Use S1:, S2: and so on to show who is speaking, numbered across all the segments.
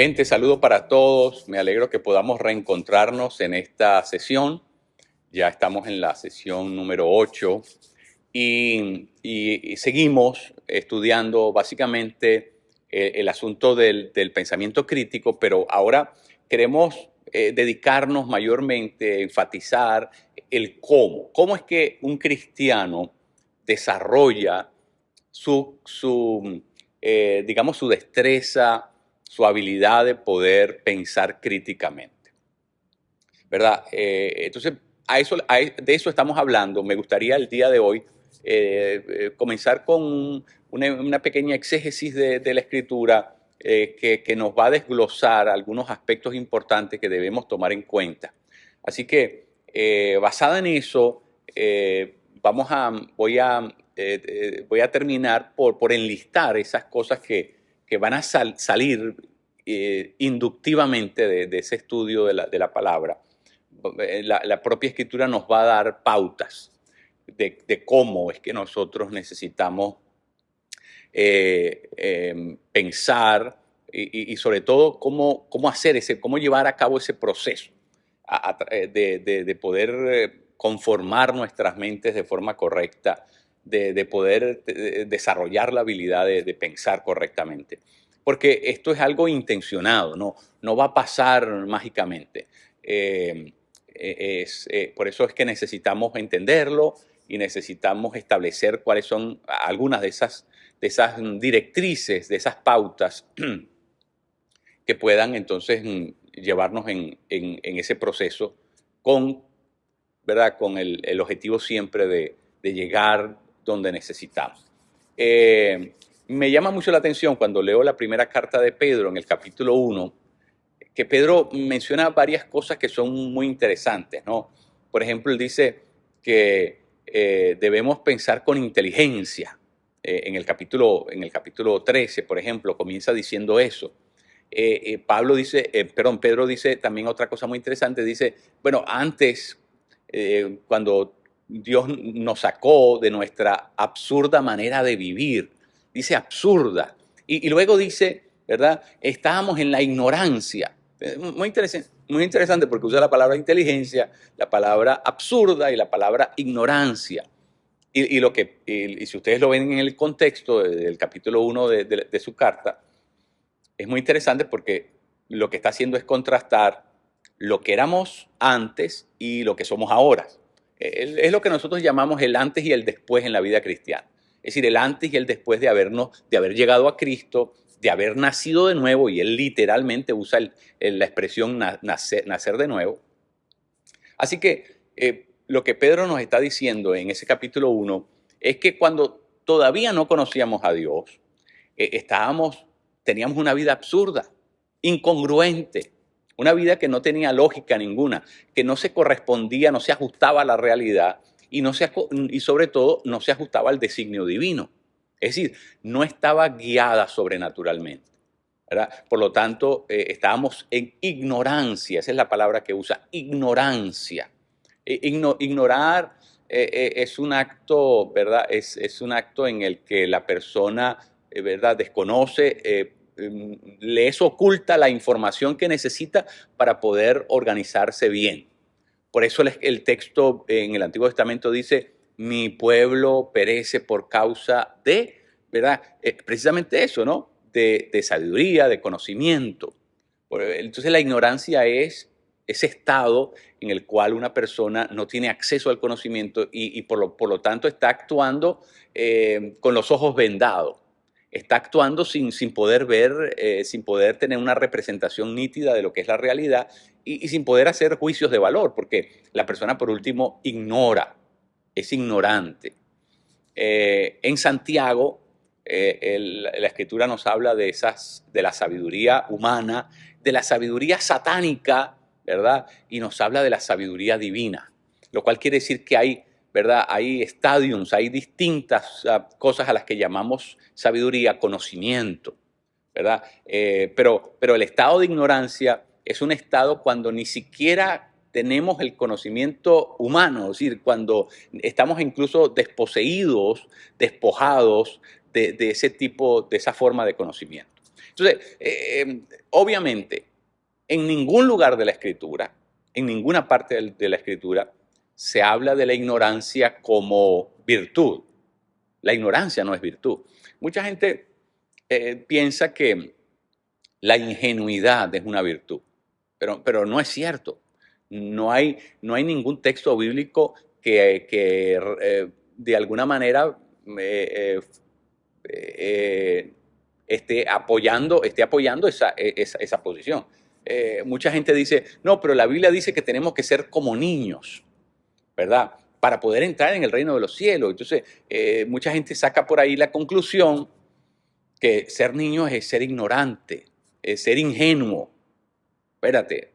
S1: Gente, saludo para todos. Me alegro que podamos reencontrarnos en esta sesión. Ya estamos en la sesión número 8 y seguimos estudiando básicamente el asunto del pensamiento crítico, pero ahora queremos dedicarnos mayormente, enfatizar el cómo. ¿Cómo es que un cristiano desarrolla digamos, su destreza, su habilidad de poder pensar críticamente, ¿verdad? Entonces, de eso estamos hablando. Me gustaría el día de hoy comenzar con una pequeña exégesis de la Escritura que nos va a desglosar algunos aspectos importantes que debemos tomar en cuenta. Así que, basada en eso, voy a terminar por enlistar esas cosas que van a salir inductivamente de ese estudio de la palabra. La propia Escritura nos va a dar pautas de cómo es que nosotros necesitamos pensar y sobre todo cómo llevar a cabo ese proceso de poder conformar nuestras mentes de forma correcta, de poder desarrollar la habilidad de pensar correctamente. Porque esto es algo intencionado, no va a pasar mágicamente. Por eso es que necesitamos entenderlo y necesitamos establecer cuáles son algunas de esas directrices, de esas pautas que puedan entonces llevarnos en ese proceso ¿verdad? Con el objetivo siempre de llegar donde necesitamos. Me llama mucho la atención cuando leo la primera carta de Pedro en el capítulo 1, que Pedro menciona varias cosas que son muy interesantes, ¿no? Por ejemplo, él dice que debemos pensar con inteligencia. En el capítulo 13, por ejemplo, comienza diciendo eso. Pedro dice también otra cosa muy interesante, dice, bueno, antes, cuando Dios nos sacó de nuestra absurda manera de vivir, dice absurda, y luego dice, ¿verdad? Estábamos en la ignorancia. Muy interesante porque usa la palabra inteligencia, la palabra absurda y la palabra ignorancia. Y si ustedes lo ven en el contexto del capítulo 1 de su carta, es muy interesante porque lo que está haciendo es contrastar lo que éramos antes y lo que somos ahora. Es lo que nosotros llamamos el antes y el después en la vida cristiana. Es decir, el antes y el después de haber llegado a Cristo, de haber nacido de nuevo, y él literalmente usa la expresión nacer de nuevo. Así que lo que Pedro nos está diciendo en ese capítulo 1 es que cuando todavía no conocíamos a Dios, teníamos una vida absurda, incongruente, una vida que no tenía lógica ninguna, que no se correspondía, no se ajustaba a la realidad y sobre todo no se ajustaba al designio divino. Es decir, no estaba guiada sobrenaturalmente, ¿verdad? Por lo tanto, estábamos en ignorancia, esa es la palabra que usa, ignorancia. Ignorar es un acto, ¿verdad? Es un acto en el que la persona, ¿verdad? Desconoce, le es oculta la información que necesita para poder organizarse bien. Por eso el texto en el Antiguo Testamento dice, mi pueblo perece por causa de, ¿verdad? Precisamente eso, ¿no? De sabiduría, de conocimiento. Entonces la ignorancia es ese estado en el cual una persona no tiene acceso al conocimiento y por lo tanto está actuando con los ojos vendados. Está actuando sin poder ver, sin poder tener una representación nítida de lo que es la realidad y sin poder hacer juicios de valor, porque la persona, por último, es ignorante. En Santiago, la Escritura nos habla de la sabiduría humana, de la sabiduría satánica, ¿verdad? Y nos habla de la sabiduría divina, lo cual quiere decir que hay, ¿verdad? Hay estadios, hay distintas cosas a las que llamamos sabiduría, conocimiento, ¿verdad? Pero el estado de ignorancia es un estado cuando ni siquiera tenemos el conocimiento humano, es decir, cuando estamos incluso desposeídos, despojados de ese tipo, de esa forma de conocimiento. Entonces, obviamente, en ningún lugar de la Escritura, en ninguna parte de la Escritura, se habla de la ignorancia como virtud. La ignorancia no es virtud. Mucha gente piensa que la ingenuidad es una virtud, pero no es cierto. No hay ningún texto bíblico que de alguna manera esté apoyando esa posición. Mucha gente dice, no, pero la Biblia dice que tenemos que ser como niños, ¿verdad? Para poder entrar en el reino de los cielos. Entonces, mucha gente saca por ahí la conclusión que ser niño es ser ignorante, es ser ingenuo. Espérate,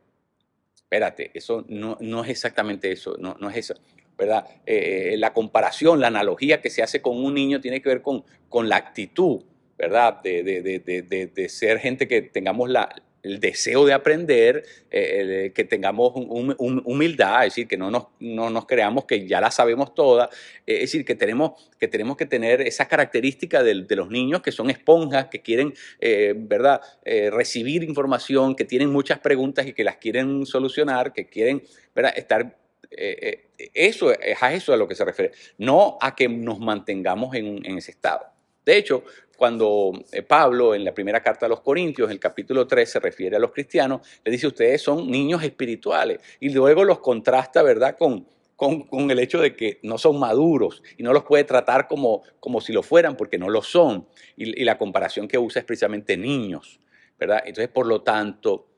S1: eso no es exactamente eso, no es eso, ¿verdad? La comparación, la analogía que se hace con un niño tiene que ver con la actitud, ¿verdad? De ser gente que tengamos el deseo de aprender, que tengamos humildad, es decir, que no nos creamos que ya la sabemos todas, es decir, que tenemos que tener esa característica de los niños que son esponjas, que quieren, ¿verdad? Recibir información, que tienen muchas preguntas y que las quieren solucionar, que quieren, ¿verdad? Estar... eso es a eso a lo que se refiere, no a que nos mantengamos en ese estado. De hecho, cuando Pablo en la primera carta a los Corintios, en el capítulo 3, se refiere a los cristianos, le dice, ustedes son niños espirituales, y luego los contrasta, ¿verdad?, con el hecho de que no son maduros y no los puede tratar como si lo fueran, porque no lo son. Y la comparación que usa es precisamente niños, ¿verdad? Entonces, por lo tanto,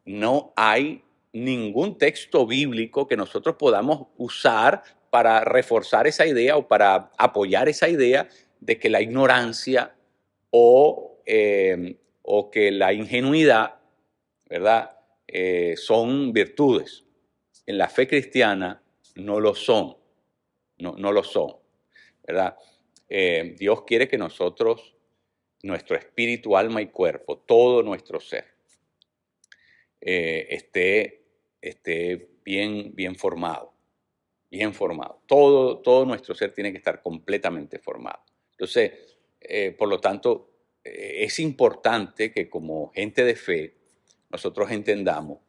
S1: no hay ningún texto bíblico que nosotros podamos usar para reforzar esa idea o para apoyar esa idea de que la ignorancia o que la ingenuidad, ¿verdad? Son virtudes. En la fe cristiana no lo son, no lo son, ¿verdad? Dios quiere que nosotros, nuestro espíritu, alma y cuerpo, todo nuestro ser, esté bien formado, bien formado. Todo nuestro ser tiene que estar completamente formado. Entonces, por lo tanto, es importante que como gente de fe, nosotros entendamos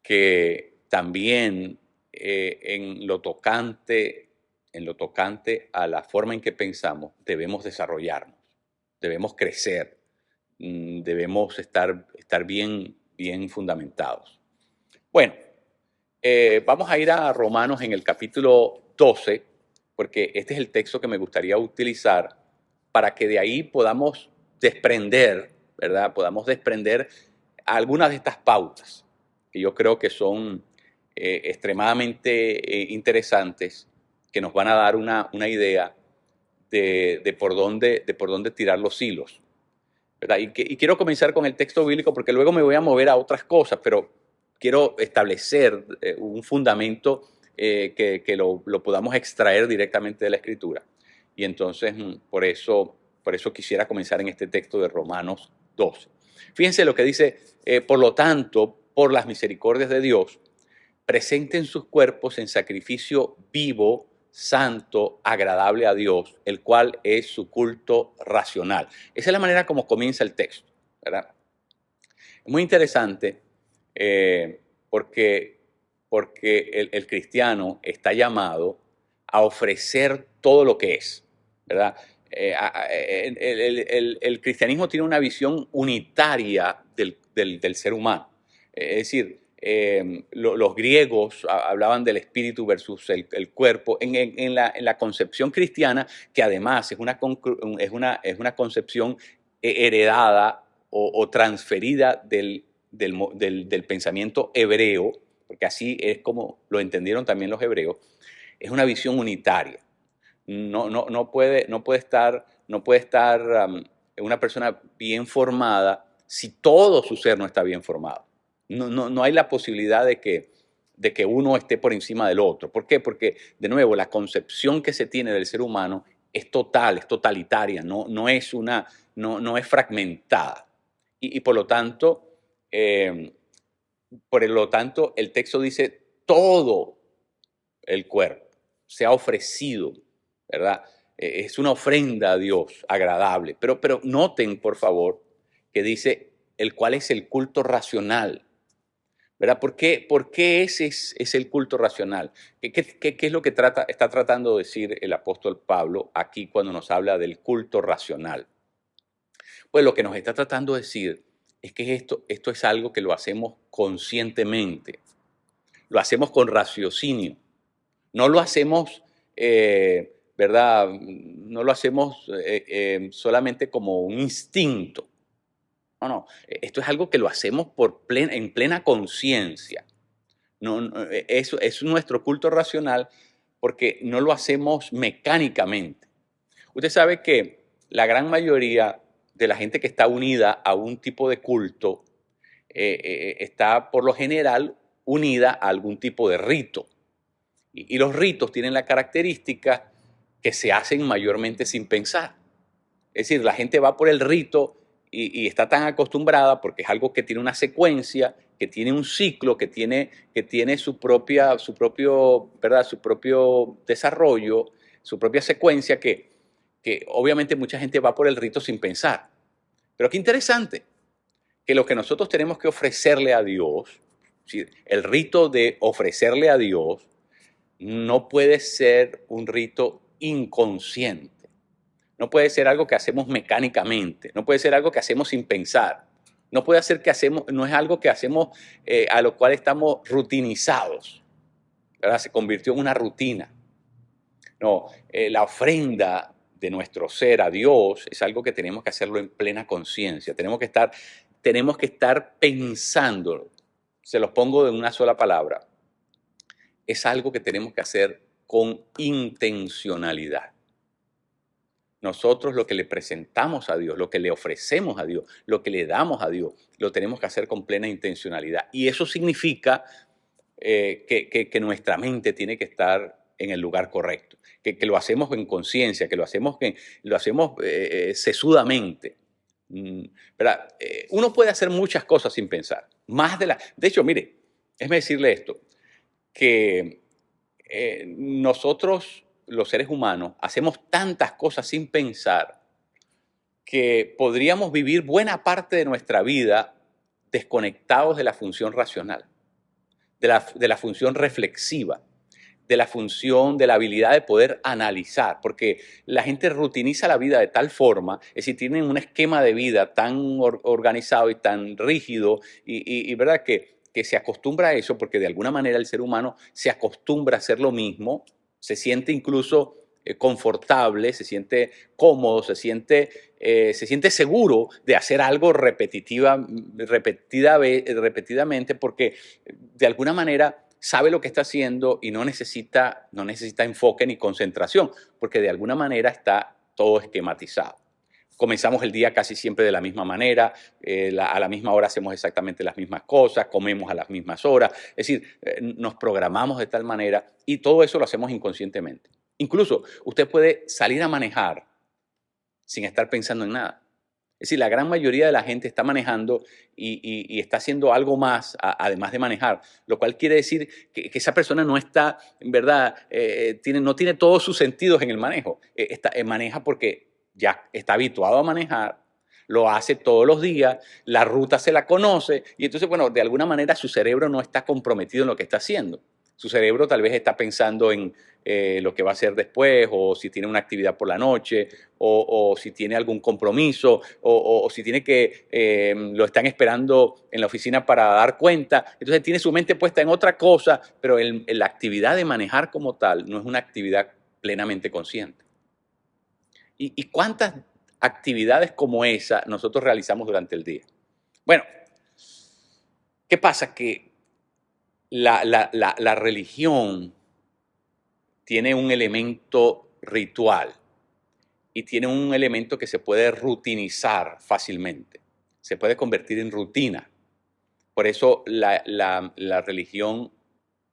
S1: que también en lo tocante a la forma en que pensamos, debemos desarrollarnos, debemos crecer, debemos estar bien fundamentados. Bueno, vamos a ir a Romanos en el capítulo 12, porque este es el texto que me gustaría utilizar para que de ahí podamos desprender, ¿verdad? Podamos desprender algunas de estas pautas que yo creo que son extremadamente interesantes, que nos van a dar una idea de por dónde tirar los hilos, ¿verdad? Y quiero comenzar con el texto bíblico porque luego me voy a mover a otras cosas, pero quiero establecer un fundamento que lo podamos extraer directamente de la Escritura. Y entonces, por eso quisiera comenzar en este texto de Romanos 12. Fíjense lo que dice, por lo tanto, por las misericordias de Dios, presenten sus cuerpos en sacrificio vivo, santo, agradable a Dios, el cual es su culto racional. Esa es la manera como comienza el texto, ¿verdad? Es muy interesante porque el cristiano está llamado a ofrecer todo lo que es, ¿verdad? El cristianismo tiene una visión unitaria del ser humano. Es decir, los griegos hablaban del espíritu versus el cuerpo. En la concepción cristiana, que además es una concepción heredada o transferida del pensamiento hebreo, porque así es como lo entendieron también los hebreos, es una visión unitaria. No puede estar una persona bien formada si todo su ser no está bien formado. No hay la posibilidad de que uno esté por encima del otro. ¿Por qué? Porque, de nuevo, la concepción que se tiene del ser humano es total, es totalitaria, no es fragmentada. Y por lo tanto, el texto dice todo el cuerpo se ha ofrecido, ¿verdad? Es una ofrenda a Dios agradable. Pero noten, por favor, que dice el cual es el culto racional, ¿verdad? ¿Por qué ese es el culto racional? ¿Qué es lo que está tratando de decir el apóstol Pablo aquí cuando nos habla del culto racional? Pues lo que nos está tratando de decir es que esto es algo que lo hacemos conscientemente, lo hacemos con raciocinio, no lo hacemos, ¿verdad? No lo hacemos solamente como un instinto. No, no, esto es algo que lo hacemos en plena conciencia. Eso es nuestro culto racional porque no lo hacemos mecánicamente. Usted sabe que la gran mayoría de la gente que está unida a un tipo de culto está por lo general unida a algún tipo de rito. Y los ritos tienen la característica que se hacen mayormente sin pensar. Es decir, la gente va por el rito y está tan acostumbrada porque es algo que tiene una secuencia, que tiene un ciclo, que tiene ¿verdad? Su propio desarrollo, su propia secuencia, que obviamente mucha gente va por el rito sin pensar. Pero qué interesante que lo que nosotros tenemos que ofrecerle a Dios, el rito de ofrecerle a Dios, no puede ser un rito inconsciente. No puede ser algo que hacemos mecánicamente, no puede ser algo que hacemos sin pensar, no es algo que hacemos a lo cual estamos rutinizados, ¿verdad? Se convirtió en una rutina. No, la ofrenda de nuestro ser a Dios es algo que tenemos que hacerlo en plena conciencia, tenemos que estar pensándolo. Se los pongo en una sola palabra. Es algo que tenemos que hacer con intencionalidad. Nosotros lo que le presentamos a Dios, lo que le ofrecemos a Dios, lo que le damos a Dios, lo tenemos que hacer con plena intencionalidad. Y eso significa que nuestra mente tiene que estar en el lugar correcto, que lo hacemos en conciencia, que lo hacemos sesudamente. ¿Verdad? Uno puede hacer muchas cosas sin pensar. De hecho, mire, déjeme decirle esto, que nosotros, los seres humanos, hacemos tantas cosas sin pensar que podríamos vivir buena parte de nuestra vida desconectados de la función racional, de la función reflexiva, de la función, de la habilidad de poder analizar, porque la gente rutiniza la vida de tal forma, es decir, tienen un esquema de vida tan organizado y tan rígido y ¿verdad? Que se acostumbra a eso, porque de alguna manera el ser humano se acostumbra a hacer lo mismo, se siente incluso confortable, se siente cómodo, se siente seguro de hacer algo repetidamente, porque de alguna manera sabe lo que está haciendo y no necesita enfoque ni concentración, porque de alguna manera está todo esquematizado. Comenzamos el día casi siempre de la misma manera, a la misma hora hacemos exactamente las mismas cosas, comemos a las mismas horas, es decir, nos programamos de tal manera y todo eso lo hacemos inconscientemente. Incluso usted puede salir a manejar sin estar pensando en nada. Es decir, la gran mayoría de la gente está manejando y está haciendo algo más además de manejar, lo cual quiere decir que esa persona no está, en verdad, no tiene todos sus sentidos en el manejo. Maneja porque ya está habituado a manejar, lo hace todos los días, la ruta se la conoce y entonces, bueno, de alguna manera su cerebro no está comprometido en lo que está haciendo. Su cerebro tal vez está pensando en lo que va a hacer después, o si tiene una actividad por la noche, o si tiene algún compromiso, o si tiene lo están esperando en la oficina para dar cuenta. Entonces tiene su mente puesta en otra cosa, pero la actividad de manejar como tal no es una actividad plenamente consciente. ¿Y cuántas actividades como esa nosotros realizamos durante el día? Bueno, ¿qué pasa? Que la religión tiene un elemento ritual y tiene un elemento que se puede rutinizar fácilmente, se puede convertir en rutina. Por eso la religión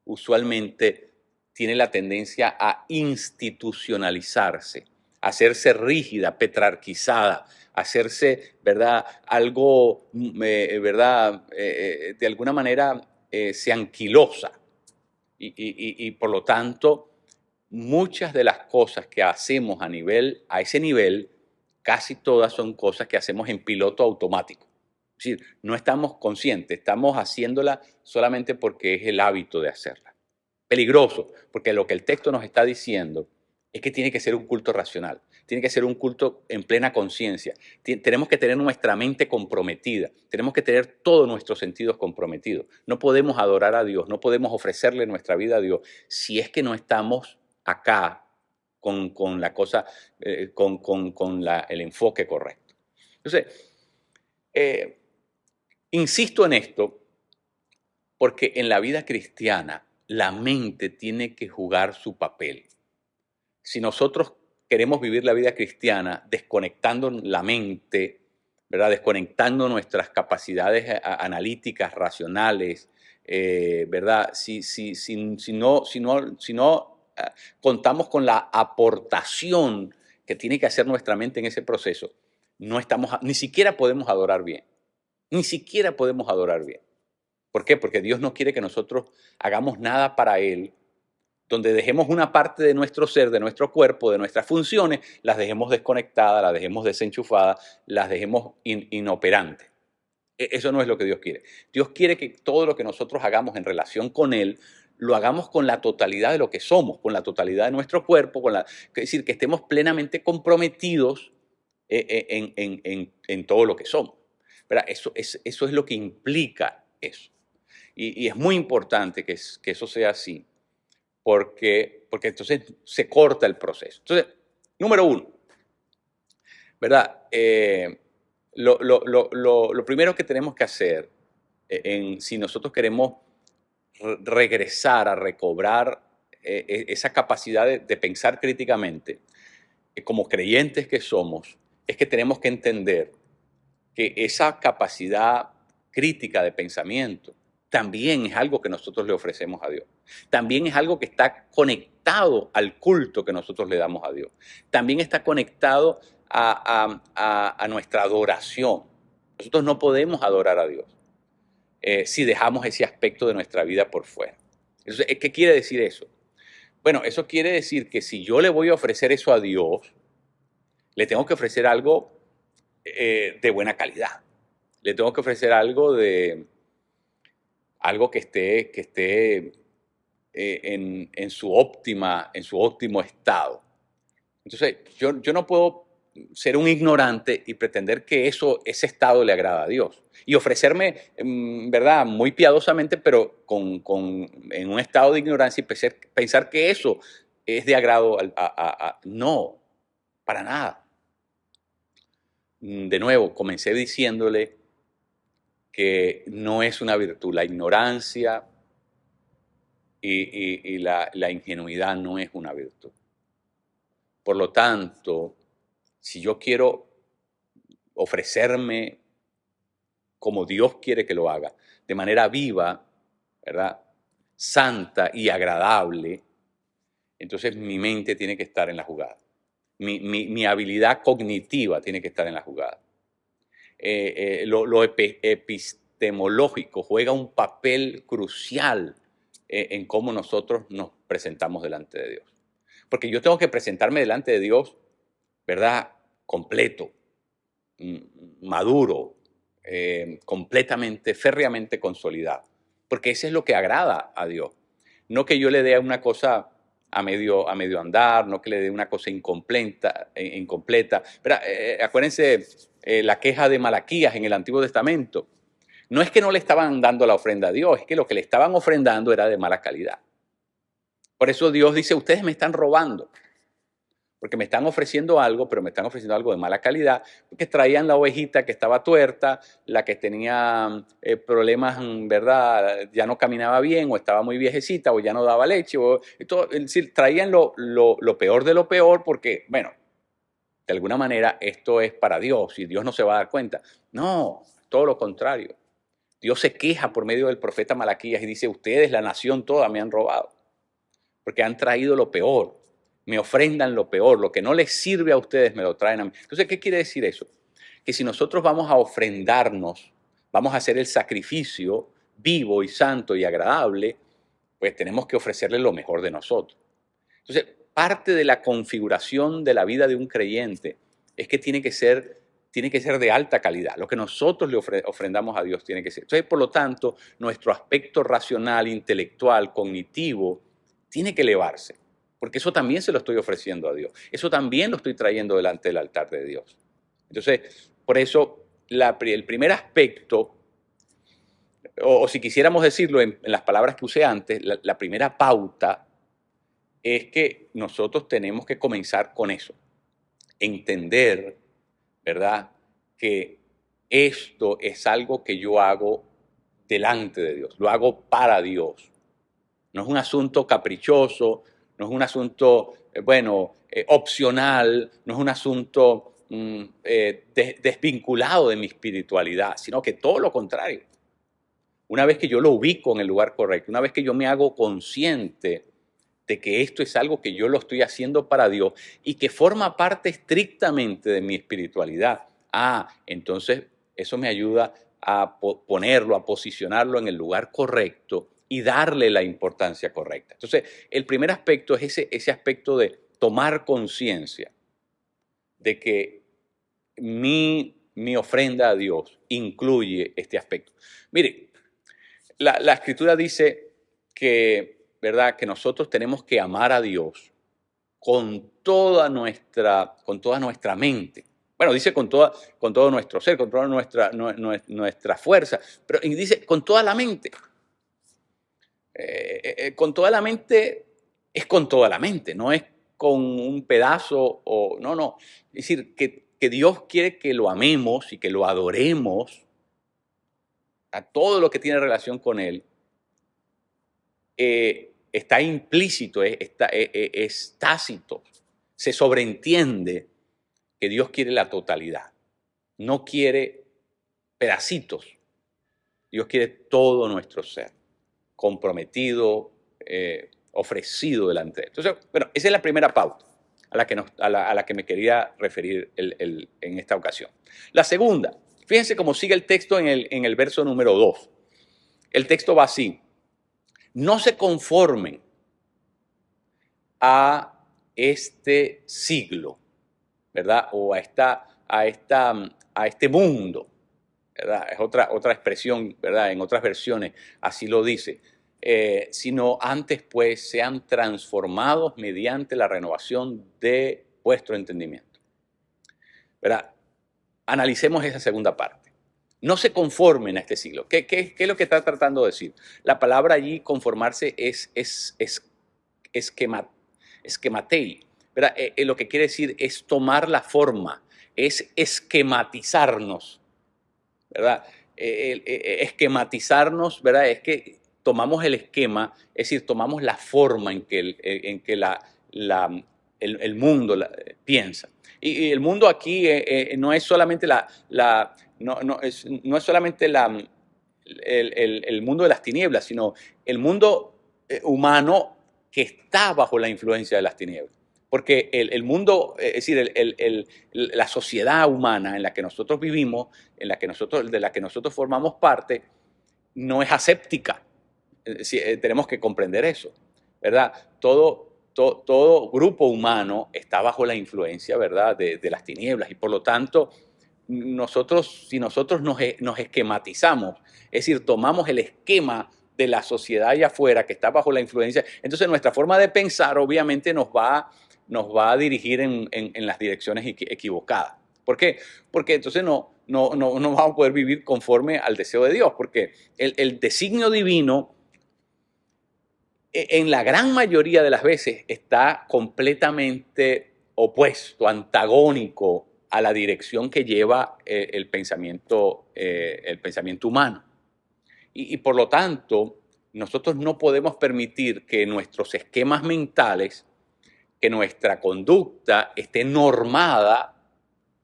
S1: usualmente tiene la tendencia a institucionalizarse, a hacerse rígida, petrarquizada, a hacerse, ¿verdad? Algo, ¿verdad? De alguna manera se anquilosa y por lo tanto muchas de las cosas que hacemos a ese nivel, casi todas son cosas que hacemos en piloto automático. Es decir, no estamos conscientes, estamos haciéndola solamente porque es el hábito de hacerla. Peligroso, porque lo que el texto nos está diciendo es que tiene que ser un culto racional, tiene que ser un culto en plena conciencia. Tenemos que tener nuestra mente comprometida, tenemos que tener todos nuestros sentidos comprometidos. No podemos adorar a Dios, no podemos ofrecerle nuestra vida a Dios si es que no estamos acá con la cosa, el enfoque correcto. Entonces, eh, insisto en esto porque en la vida cristiana la mente tiene que jugar su papel. Si nosotros queremos vivir la vida cristiana desconectando la mente, ¿verdad? Desconectando nuestras capacidades analíticas, racionales, ¿verdad? Si no contamos con la aportación que tiene que hacer nuestra mente en ese proceso, no estamos, ni siquiera podemos adorar bien. Ni siquiera podemos adorar bien. ¿Por qué? Porque Dios no quiere que nosotros hagamos nada para Él, donde dejemos una parte de nuestro ser, de nuestro cuerpo, de nuestras funciones, las dejemos desconectadas, las dejemos desenchufadas, las dejemos inoperantes. Eso no es lo que Dios quiere. Dios quiere que todo lo que nosotros hagamos en relación con Él, lo hagamos con la totalidad de lo que somos, con la totalidad de nuestro cuerpo, es decir, que estemos plenamente comprometidos en todo lo que somos. ¿Verdad? Eso es lo que implica eso. Y es muy importante que eso sea así, porque entonces se corta el proceso. Entonces, número uno, ¿verdad? Lo primero que tenemos que hacer, si nosotros queremos regresar a recobrar esa capacidad de pensar críticamente, como creyentes que somos, es que tenemos que entender que esa capacidad crítica de pensamiento también es algo que nosotros le ofrecemos a Dios. También es algo que está conectado al culto que nosotros le damos a Dios. También está conectado a nuestra adoración. Nosotros no podemos adorar a Dios si dejamos ese aspecto de nuestra vida por fuera. Entonces, ¿qué quiere decir eso? Bueno, eso quiere decir que si yo le voy a ofrecer eso a Dios, le tengo que ofrecer algo de buena calidad. Le tengo que ofrecer algo que esté en su óptimo estado. Entonces, yo no puedo ser un ignorante y pretender que ese estado le agrada a Dios. Y ofrecerme, ¿verdad?, muy piadosamente, pero en un estado de ignorancia y pensar que eso es de agrado no, para nada. De nuevo, comencé diciéndole que no es una virtud. La ignorancia y la ingenuidad no es una virtud. Por lo tanto, si yo quiero ofrecerme como Dios quiere que lo haga, de manera viva, ¿verdad?, santa y agradable, entonces mi mente tiene que estar en la jugada. Mi habilidad cognitiva tiene que estar en la jugada. Lo epistemológico juega un papel crucial en cómo nosotros nos presentamos delante de Dios. Porque yo tengo que presentarme delante de Dios, ¿verdad?, completo, maduro, completamente, férreamente consolidado. Porque eso es lo que agrada a Dios. No que yo le dé una cosa a medio andar, no que le dé una cosa incompleta. Pero, acuérdense la queja de Malaquías en el Antiguo Testamento. No es que no le estaban dando la ofrenda a Dios, es que lo que le estaban ofrendando era de mala calidad. Por eso Dios dice, ustedes me están robando, porque me están ofreciendo algo, pero me están ofreciendo algo de mala calidad, porque traían la ovejita que estaba tuerta, la que tenía problemas, ¿verdad? Ya no caminaba bien, o estaba muy viejecita, o ya no daba leche, es decir, traían lo peor de lo peor, porque, bueno, de alguna manera esto es para Dios, y Dios no se va a dar cuenta. No, todo lo contrario. Dios se queja por medio del profeta Malaquías y dice, ustedes, la nación toda, me han robado, porque han traído lo peor, me ofrendan lo peor, lo que no les sirve a ustedes me lo traen a mí. Entonces, ¿qué quiere decir eso? Que si nosotros vamos a ofrendarnos, vamos a hacer el sacrificio vivo y santo y agradable, pues tenemos que ofrecerle lo mejor de nosotros. Entonces, parte de la configuración de la vida de un creyente es que tiene tiene que ser de alta calidad. Lo que nosotros le ofrendamos a Dios tiene que ser. Entonces, por lo tanto, nuestro aspecto racional, intelectual, cognitivo, tiene que elevarse. Porque eso también se lo estoy ofreciendo a Dios. Eso también lo estoy trayendo delante del altar de Dios. Entonces, por eso, el primer aspecto, o si quisiéramos decirlo en las palabras que usé antes, la primera pauta es que nosotros tenemos que comenzar con eso. Entender, ¿verdad?, que esto es algo que yo hago delante de Dios, lo hago para Dios. No es un asunto caprichoso, no es un asunto, opcional, no es un asunto desvinculado de mi espiritualidad, sino que todo lo contrario. Una vez que yo lo ubico en el lugar correcto, una vez que yo me hago consciente de que esto es algo que yo lo estoy haciendo para Dios y que forma parte estrictamente de mi espiritualidad, entonces eso me ayuda a ponerlo, a posicionarlo en el lugar correcto y darle la importancia correcta. Entonces, el primer aspecto es ese aspecto de tomar conciencia de que mi ofrenda a Dios incluye este aspecto. Mire, la Escritura dice que, ¿verdad?, que nosotros tenemos que amar a Dios con toda nuestra mente. Bueno, dice con todo nuestro ser, con toda nuestra fuerza, pero dice con toda la mente. Con toda la mente es con toda la mente, no es con un pedazo no. Es decir, que Dios quiere que lo amemos y que lo adoremos a todo lo que tiene relación con Él. Está implícito, es tácito. Se sobreentiende que Dios quiere la totalidad, no quiere pedacitos. Dios quiere todo nuestro ser, comprometido, ofrecido delante de Él. Entonces, bueno, esa es la primera pauta a la que me quería referir en esta ocasión. La segunda, fíjense cómo sigue el texto en el verso número 2. El texto va así: no se conformen a este siglo, ¿verdad? O a este mundo, ¿verdad? Es otra expresión, ¿verdad? En otras versiones así lo dice. Sino antes, pues, sean transformados mediante la renovación de vuestro entendimiento. ¿Verdad? Analicemos esa segunda parte. No se conformen a este siglo. ¿Qué es lo que está tratando de decir? La palabra allí, conformarse, es esquematei, ¿verdad? Lo que quiere decir es tomar la forma, es esquematizarnos, ¿verdad? Esquematizarnos, ¿verdad? Es que tomamos el esquema, es decir, tomamos la forma en que el mundo piensa. Y el mundo aquí no es solamente no es solamente el mundo de las tinieblas, sino el mundo humano que está bajo la influencia de las tinieblas. Porque el mundo, es decir, la sociedad humana en la que nosotros vivimos, de la que nosotros formamos parte, no es aséptica. Tenemos que comprender eso, ¿verdad? Todo grupo humano está bajo la influencia, ¿verdad?, de las tinieblas, y por lo tanto, si nosotros nos esquematizamos, es decir, tomamos el esquema de la sociedad allá afuera que está bajo la influencia, entonces nuestra forma de pensar obviamente nos va a dirigir en las direcciones equivocadas. ¿Por qué? Porque entonces no vamos a poder vivir conforme al deseo de Dios, porque el designio divino en la gran mayoría de las veces está completamente opuesto, antagónico a la dirección que lleva el pensamiento humano. Y por lo tanto, nosotros no podemos permitir que nuestros esquemas mentales, que nuestra conducta esté normada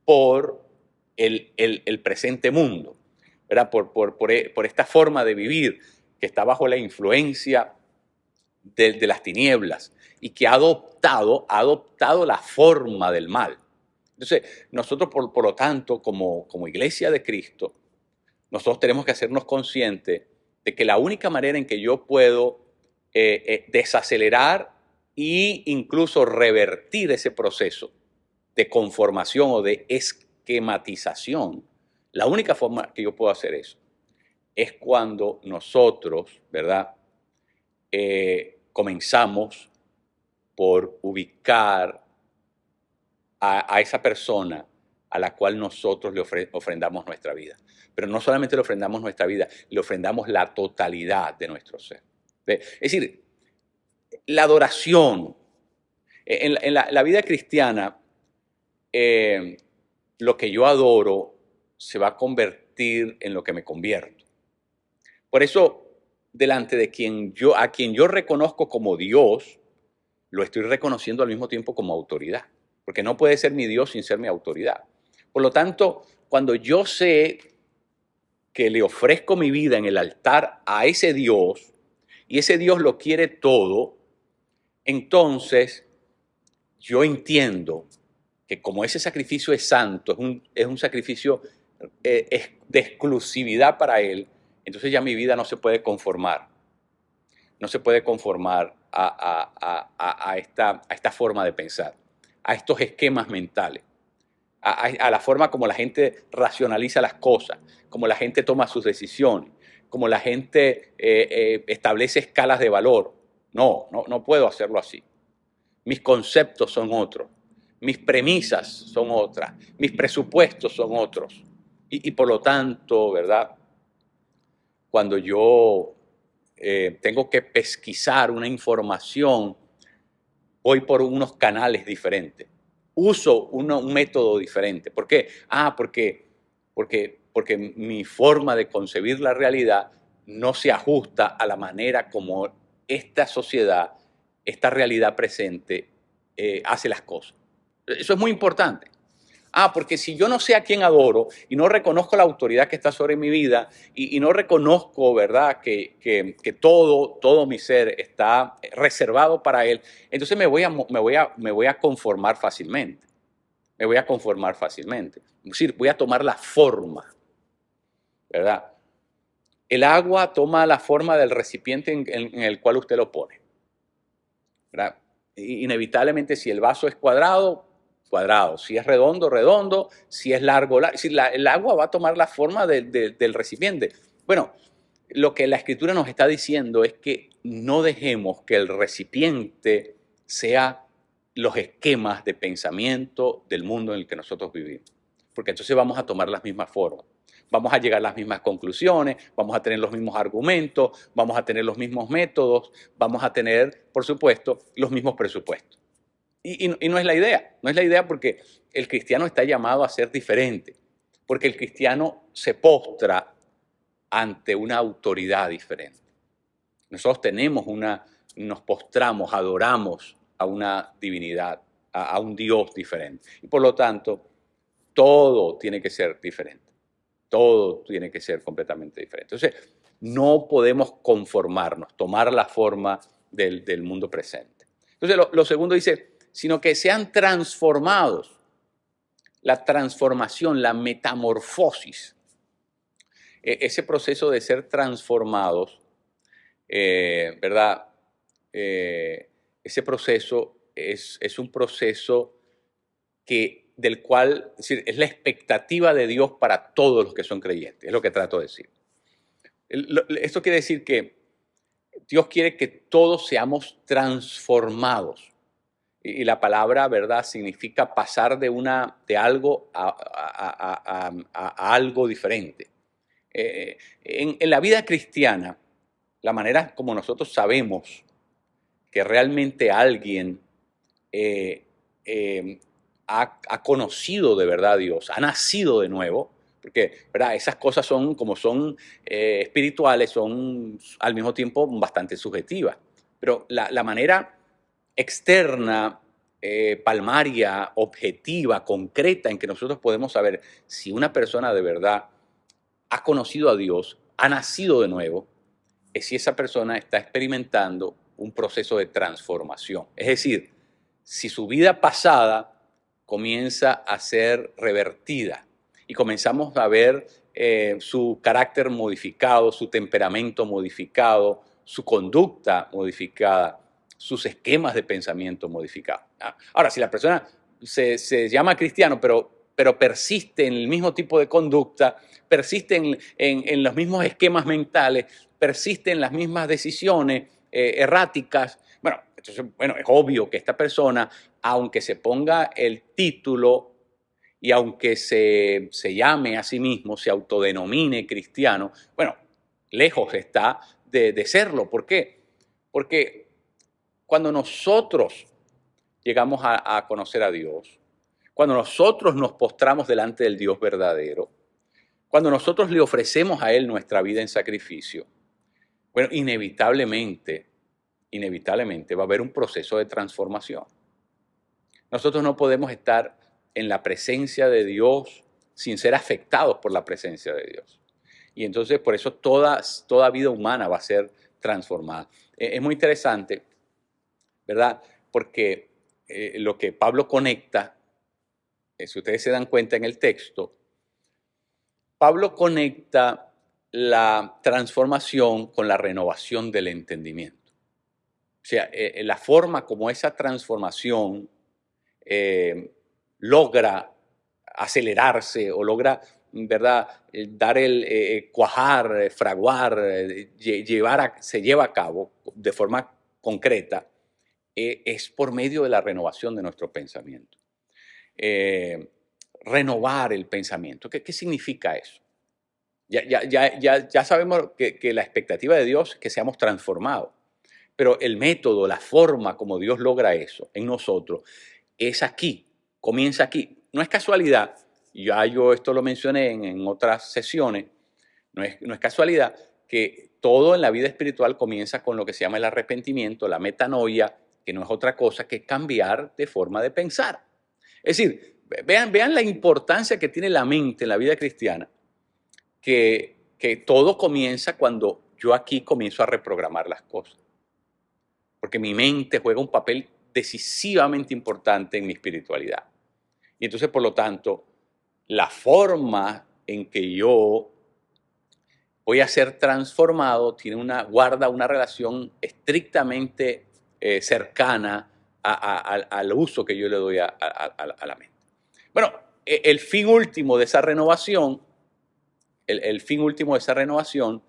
S1: por el presente mundo, ¿verdad? Por esta forma de vivir que está bajo la influencia de las tinieblas y que ha adoptado la forma del mal. Entonces, nosotros, por lo tanto, como Iglesia de Cristo, nosotros tenemos que hacernos conscientes de que la única manera en que yo puedo desacelerar e incluso revertir ese proceso de conformación o de esquematización, la única forma que yo puedo hacer eso es cuando nosotros, ¿verdad? Comenzamos por ubicar a esa persona a la cual nosotros le ofrendamos nuestra vida. Pero no solamente le ofrendamos nuestra vida, le ofrendamos la totalidad de nuestro ser. Es decir, la adoración. En la vida cristiana, lo que yo adoro se va a convertir en lo que me convierto. Por eso, delante de a quien yo reconozco como Dios, lo estoy reconociendo al mismo tiempo como autoridad. Porque no puede ser mi Dios sin ser mi autoridad. Por lo tanto, cuando yo sé que le ofrezco mi vida en el altar a ese Dios, y ese Dios lo quiere todo, entonces yo entiendo que como ese sacrificio es santo, es un sacrificio de exclusividad para Él, entonces ya mi vida no se puede conformar. No se puede conformar a esta forma de pensar, a estos esquemas mentales, a la forma como la gente racionaliza las cosas, como la gente toma sus decisiones, como la gente establece escalas de valor. No puedo hacerlo así. Mis conceptos son otros, mis premisas son otras, mis presupuestos son otros. Y por lo tanto, ¿verdad? Cuando yo tengo que pesquisar una información, voy por unos canales diferentes. Uso un método diferente. ¿Por qué? Porque mi forma de concebir la realidad no se ajusta a la manera como esta sociedad, esta realidad presente, hace las cosas. Eso es muy importante. Porque si yo no sé a quién adoro y no reconozco la autoridad que está sobre mi vida y no reconozco, ¿verdad?, que todo mi ser está reservado para Él, entonces me voy a conformar fácilmente. Me voy a conformar fácilmente. Es decir, voy a tomar la forma, ¿verdad? El agua toma la forma del recipiente en el cual usted lo pone, ¿verdad? Inevitablemente, si el vaso es cuadrado, si es redondo, redondo, si es largo, largo. Si el agua va a tomar la forma del recipiente. Bueno, lo que la Escritura nos está diciendo es que no dejemos que el recipiente sea los esquemas de pensamiento del mundo en el que nosotros vivimos, porque entonces vamos a tomar las mismas formas. Vamos a llegar a las mismas conclusiones, vamos a tener los mismos argumentos, vamos a tener los mismos métodos, vamos a tener, por supuesto, los mismos presupuestos. Y no es la idea, no es la idea porque el cristiano está llamado a ser diferente, porque el cristiano se postra ante una autoridad diferente. Nosotros nos postramos, adoramos a una divinidad, a un Dios diferente. Y por lo tanto, todo tiene que ser diferente. Todo tiene que ser completamente diferente. Entonces, no podemos conformarnos, tomar la forma del mundo presente. Entonces, lo segundo dice, sino que sean transformados. La transformación, la metamorfosis, ese proceso de ser transformados, ¿verdad? Ese proceso es un proceso del cual, es decir, es la expectativa de Dios para todos los que son creyentes, es lo que trato de decir. Esto quiere decir que Dios quiere que todos seamos transformados. Y la palabra, ¿verdad?, significa pasar de algo a algo diferente. En la vida cristiana, la manera como nosotros sabemos que realmente alguien ha conocido de verdad a Dios, ha nacido de nuevo, porque, ¿verdad?, esas cosas son, como son espirituales, son al mismo tiempo bastante subjetivas. Pero la manera externa, palmaria, objetiva, concreta, en que nosotros podemos saber si una persona de verdad ha conocido a Dios, ha nacido de nuevo, es si esa persona está experimentando un proceso de transformación. Es decir, si su vida pasada comienza a ser revertida y comenzamos a ver su carácter modificado, su temperamento modificado, su conducta modificada, sus esquemas de pensamiento modificados. Ahora, si la persona se llama cristiano, pero pero persiste en el mismo tipo de conducta, persiste en los mismos esquemas mentales, persiste en las mismas decisiones erráticas. Bueno, entonces, bueno, es obvio que esta persona, aunque se ponga el título y aunque se llame a sí mismo, se autodenomine cristiano, bueno, lejos está de serlo. ¿Por qué? Porque cuando nosotros llegamos a conocer a Dios, cuando nosotros nos postramos delante del Dios verdadero, cuando nosotros le ofrecemos a Él nuestra vida en sacrificio, bueno, inevitablemente va a haber un proceso de transformación. Nosotros no podemos estar en la presencia de Dios sin ser afectados por la presencia de Dios. Y entonces por eso toda vida humana va a ser transformada. Es muy interesante, ¿verdad? Porque lo que Pablo conecta, si ustedes se dan cuenta en el texto, Pablo conecta la transformación con la renovación del entendimiento. O sea, la forma como esa transformación logra acelerarse o logra, ¿verdad?, dar el cuajar, fraguar, se lleva a cabo de forma concreta, es por medio de la renovación de nuestro pensamiento. Renovar el pensamiento. ¿Qué significa eso? Ya sabemos que la expectativa de Dios es que seamos transformados, pero el método, la forma como Dios logra eso en nosotros es aquí, comienza aquí. No es casualidad, ya yo esto lo mencioné en otras sesiones, no es casualidad que todo en la vida espiritual comienza con lo que se llama el arrepentimiento, la metanoia, que no es otra cosa que cambiar de forma de pensar. Es decir, vean la importancia que tiene la mente en la vida cristiana, que todo comienza cuando yo aquí comienzo a reprogramar las cosas. Porque mi mente juega un papel decisivamente importante en mi espiritualidad. Y entonces, por lo tanto, la forma en que yo voy a ser transformado guarda una relación estrictamente cercana al uso que yo le doy a la mente. Bueno, el fin último de esa renovación, el fin último de esa renovación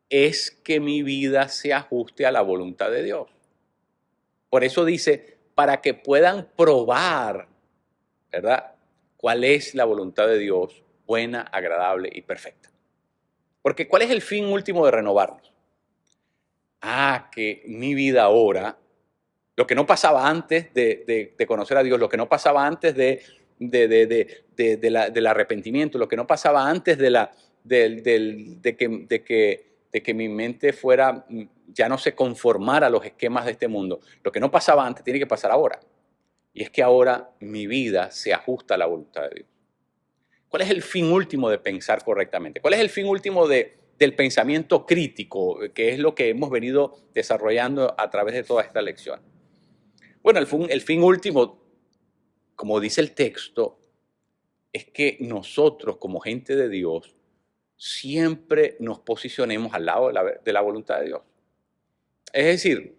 S1: es que mi vida se ajuste a la voluntad de Dios. Por eso dice, para que puedan probar, ¿verdad?, cuál es la voluntad de Dios, buena, agradable y perfecta. Porque ¿cuál es el fin último de renovarnos? Que mi vida ahora, lo que no pasaba antes de conocer a Dios, lo que no pasaba antes del arrepentimiento, lo que no pasaba antes de que mi mente ya no se conformara a los esquemas de este mundo, lo que no pasaba antes tiene que pasar ahora. Y es que ahora mi vida se ajusta a la voluntad de Dios. ¿Cuál es el fin último de pensar correctamente? ¿Cuál es el fin último del pensamiento crítico, que es lo que hemos venido desarrollando a través de toda esta lección? Bueno, el fin último, como dice el texto, es que nosotros como gente de Dios siempre nos posicionemos al lado de la voluntad de Dios. Es decir,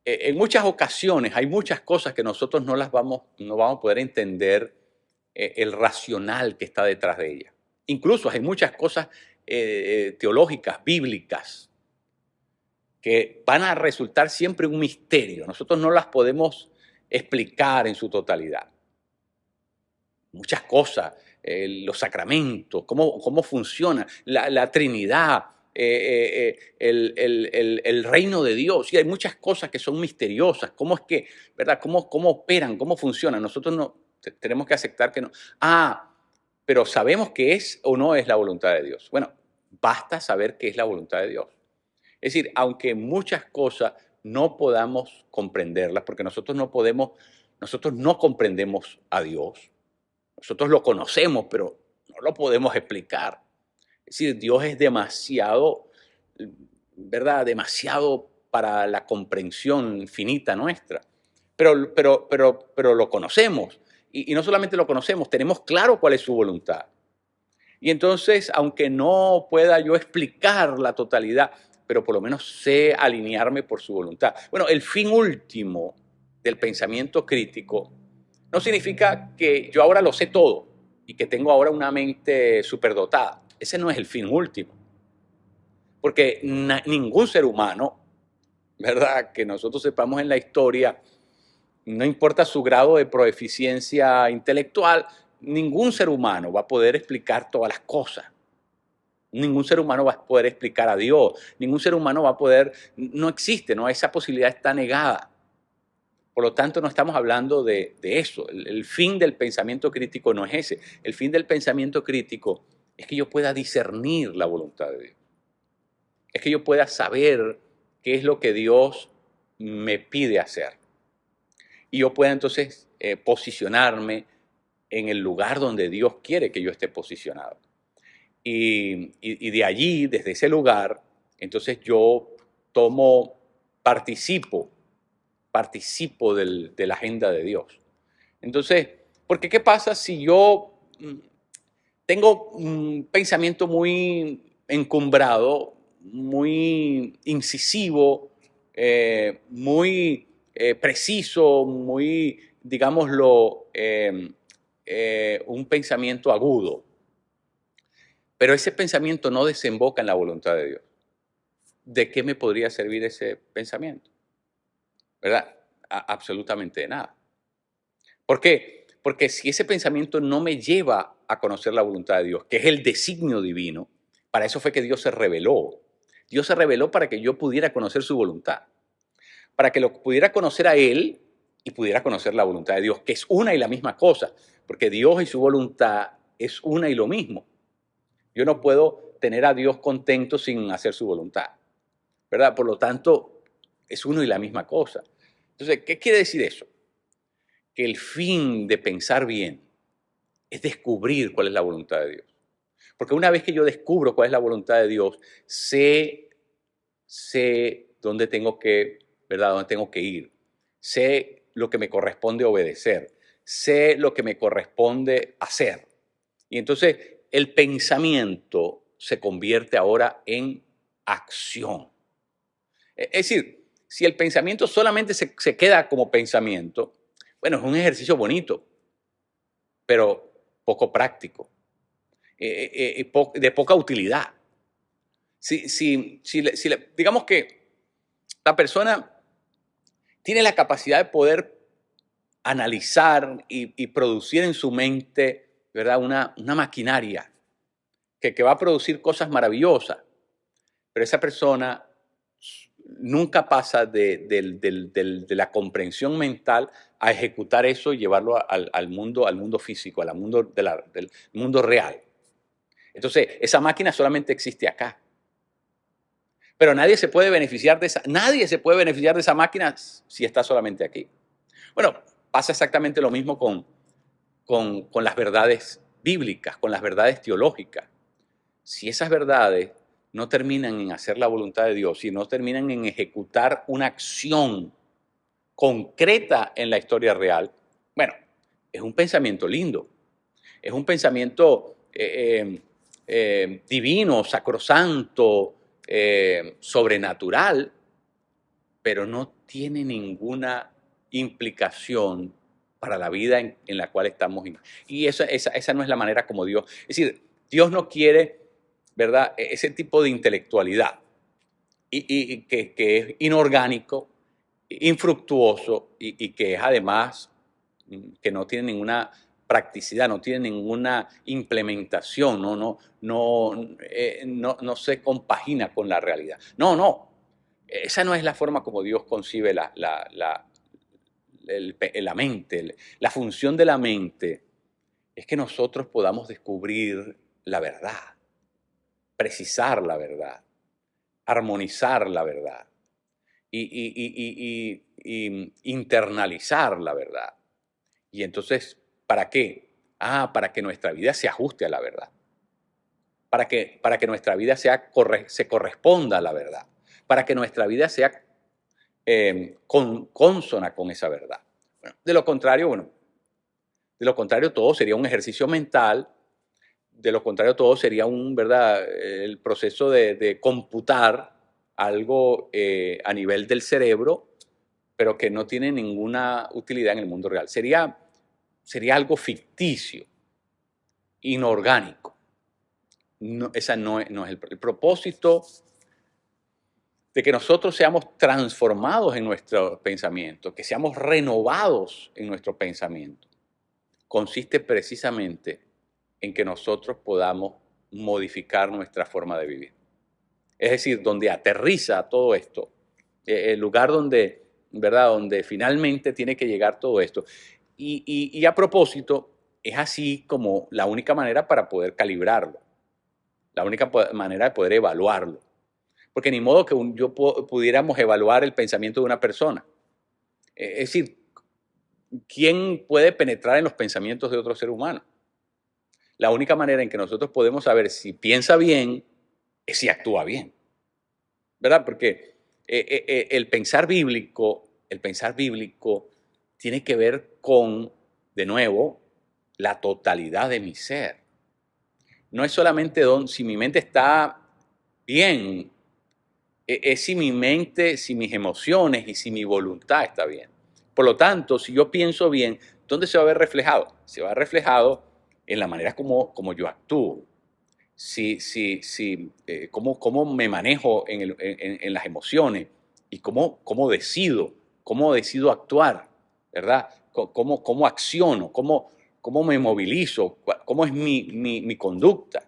S1: en muchas ocasiones hay muchas cosas que nosotros no vamos a poder entender el racional que está detrás de ellas. Incluso hay muchas cosas teológicas, bíblicas, que van a resultar siempre un misterio. Nosotros no las podemos explicar en su totalidad. Muchas cosas, los sacramentos, cómo funciona, la Trinidad, el reino de Dios. Y hay muchas cosas que son misteriosas. ¿Cómo es que, verdad? ¿Cómo operan? ¿Cómo funcionan? Nosotros no tenemos que aceptar que no. Pero sabemos que es o no es la voluntad de Dios. Bueno, basta saber qué es la voluntad de Dios. Es decir, aunque muchas cosas no podamos comprenderlas, porque nosotros no comprendemos a Dios. Nosotros lo conocemos, pero no lo podemos explicar. Es decir, Dios es demasiado, ¿verdad?, demasiado para la comprensión finita nuestra. Pero lo conocemos. Y no solamente lo conocemos, tenemos claro cuál es su voluntad. Y entonces, aunque no pueda yo explicar la totalidad, pero por lo menos sé alinearme por su voluntad. Bueno, el fin último del pensamiento crítico no significa que yo ahora lo sé todo y que tengo ahora una mente superdotada. Ese no es el fin último. Porque ningún ser humano, ¿verdad?, que nosotros sepamos en la historia, no importa su grado de proeficiencia intelectual, ningún ser humano va a poder explicar todas las cosas. Ningún ser humano va a poder explicar a Dios. Ningún ser humano va a poder, no existe, ¿no? Esa posibilidad está negada. Por lo tanto, no estamos hablando de eso. El fin del pensamiento crítico no es ese. El fin del pensamiento crítico es que yo pueda discernir la voluntad de Dios. Es que yo pueda saber qué es lo que Dios me pide hacer. Y yo pueda entonces posicionarme en el lugar donde Dios quiere que yo esté posicionado. Y de allí, desde ese lugar, entonces yo participo de la agenda de Dios. Entonces, porque ¿qué pasa si yo tengo un pensamiento muy encumbrado, muy incisivo, muy preciso, muy, digámoslo, un pensamiento agudo? Pero ese pensamiento no desemboca en la voluntad de Dios. ¿De qué me podría servir ese pensamiento? ¿Verdad? Absolutamente de nada. ¿Por qué? Porque si ese pensamiento no me lleva a conocer la voluntad de Dios, que es el designio divino, para eso fue que Dios se reveló. Dios se reveló para que yo pudiera conocer su voluntad, para que lo pudiera conocer a Él y pudiera conocer la voluntad de Dios, que es una y la misma cosa, porque Dios y su voluntad es una y lo mismo. Yo no puedo tener a Dios contento sin hacer su voluntad, ¿verdad? Por lo tanto, es uno y la misma cosa. Entonces, ¿qué quiere decir eso? Que el fin de pensar bien es descubrir cuál es la voluntad de Dios. Porque una vez que yo descubro cuál es la voluntad de Dios, sé dónde tengo que, ¿verdad? Dónde tengo que ir. Sé lo que me corresponde obedecer. Sé lo que me corresponde hacer. Y entonces el pensamiento se convierte ahora en acción. Es decir, si el pensamiento solamente se queda como pensamiento, bueno, es un ejercicio bonito, pero poco práctico, de poca utilidad. Digamos que la persona tiene la capacidad de poder analizar y producir en su mente, ¿verdad?, una maquinaria que va a producir cosas maravillosas, pero esa persona nunca pasa de la comprensión mental a ejecutar eso y llevarlo al mundo físico, al mundo, del mundo real. Entonces, esa máquina solamente existe acá. Pero nadie se puede beneficiar de esa máquina si está solamente aquí. Bueno, pasa exactamente lo mismo con las verdades bíblicas, con las verdades teológicas. Si esas verdades no terminan en hacer la voluntad de Dios, si no terminan en ejecutar una acción concreta en la historia real, bueno, es un pensamiento lindo, es un pensamiento divino, sacrosanto, sobrenatural, pero no tiene ninguna implicación para la vida en la cual estamos. Y esa no es la manera como Dios. Es decir, Dios no quiere, ¿verdad?, ese tipo de intelectualidad y que es inorgánico, infructuoso y que es además que no tiene ninguna practicidad, no tiene ninguna implementación, no se compagina con la realidad. No, esa no es la forma como Dios concibe la mente. La función de la mente es que nosotros podamos descubrir la verdad, precisar la verdad, armonizar la verdad y internalizar la verdad. Y entonces, ¿para qué? Para que nuestra vida se ajuste a la verdad. Para que nuestra vida se corresponda a la verdad. Para que nuestra vida sea consona con esa verdad. Bueno, de lo contrario, todo sería un ejercicio mental. De lo contrario, todo sería ¿verdad?, el proceso de computar algo a nivel del cerebro, pero que no tiene ninguna utilidad en el mundo real. Sería sería algo ficticio, inorgánico. No, esa no es el propósito de que nosotros seamos transformados en nuestro pensamiento, que seamos renovados en nuestro pensamiento. Consiste precisamente en que nosotros podamos modificar nuestra forma de vivir. Es decir, donde aterriza todo esto, el lugar donde, ¿verdad?, donde finalmente tiene que llegar todo esto. Y a propósito, es así como la única manera para poder calibrarlo, la única manera de poder evaluarlo. Porque ni modo que pudiéramos evaluar el pensamiento de una persona. Es decir, ¿quién puede penetrar en los pensamientos de otro ser humano? La única manera en que nosotros podemos saber si piensa bien es si actúa bien, ¿verdad? Porque el pensar bíblico tiene que ver con, de nuevo, la totalidad de mi ser. No es solamente si mi mente está bien, es si mi mente, si mis emociones y si mi voluntad está bien. Por lo tanto, si yo pienso bien, ¿dónde se va a ver reflejado? Se va a ver reflejado en la manera como yo actúo. Cómo me manejo en las emociones y cómo decido actuar, ¿verdad? Cómo acciono, cómo me movilizo, cómo es mi conducta,